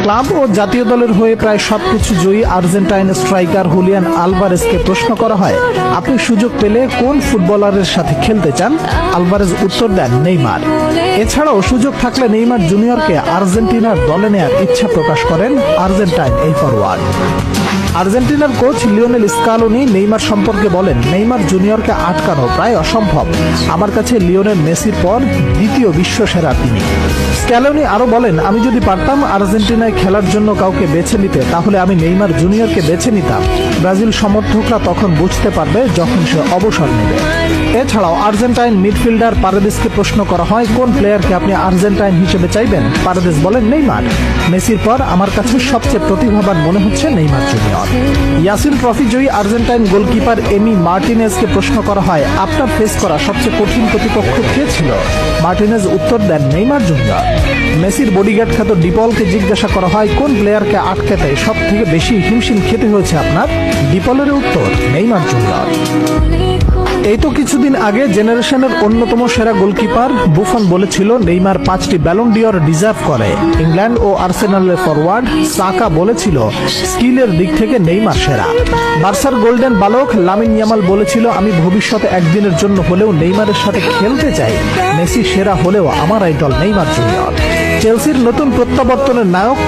Club ও জাতীয় দলের হয়ে প্রায় সবকিছু জয়ী আর্জেন্টাইন স্ট্রাইকার হুলিয়ান আলভারেজকে প্রশ্ন করা হয়, আপনি সুযোগ পেলে কোন ফুটবলারের সাথে খেলতে চান? আলভারেজ উত্তর দেন, নেইমার। এছাড়াও সুযোগ থাকলে নেইমার জুনিয়রকে আর্জেন্টিনার দলে নেয়ার ইচ্ছা প্রকাশ করেন আর্জেন্টাইন এই ফরওয়ার্ড। আর্জেন্টিনার কোচ লিওনেল স্কালোনি নেইমার সম্পর্কে বলেন, নেইমার জুনিয়রকে আটকানো প্রায় অসম্ভব। আমার কাছে লিওনেল মেসির পর দ্বিতীয় বিশ্বসেরা তিনি। স্ক্যালোনি আরো বলেন, আমি যদি পারতাম আর্জেন্টিনায় খেলার জন্য কাউকে বেছে নিতে, তাহলে আমি নেইমার জুনিয়রকে বেছে নিতাম। ব্রাজিল সমর্থকরা তখন বুঝতে পারবে যখন সে অবসর নেবে। এছাড়াও আর্জেন্টাইন মিডফিল্ডার পারেদেসকে প্রশ্ন করা হয়, কোন প্লেয়ারকে আপনি আর্জেন্টাইন হিসেবে চাইবেন? পারেদেস বলেন, নেইমার। মেসির পর আমার কাছে সবচেয়ে প্রতিভাবান মনে হচ্ছে নেইমার জুনিয়র। ইয়াসিন ট্রফি জয়ী আর্জেন্টাইন গোলকিপার এমি মার্টিনেজকে প্রশ্ন করা হয়, আপনার ফেস করা সবচেয়ে কঠিন প্রতিপক্ষ কে ছিল? মার্টিনেজ উত্তর দেন, নেইমার জুনিয়র। মেসির বডিগার্ড খ্যাত ডিপলকে জিজ্ঞাসা করা হয়, কোন প্লেয়ারকে আটকাতে সব থেকে বেশি হিমশিম খেতে হয়েছে আপনার? ডিপলের উত্তর, নেইমার জুনিয়র। এই তো কিছুদিন আগে জেনারেশনের অন্যতম সেরা গোলকিপার বুফন বলেছিল নেইমার 5টি ব্যালন ডিওর ডিজার্ভ করে। ইংল্যান্ড ও আর্সেনালের ফরওয়ার্ড সাকা বলেছিল স্কিলের দিক থেকে নেইমার সেরা। বার্সার গোল্ডেন বালক লামিন ইয়ামাল বলেছিল, আমি ভবিষ্যতে একদিনের জন্য হলেও নেইমারের সাথে খেলতে চাই। মেসি সেরা হলেও আমার আইডল নেইমার জুনিয়র। চেলসির নতুন প্রত্যাবর্তনের নায়ক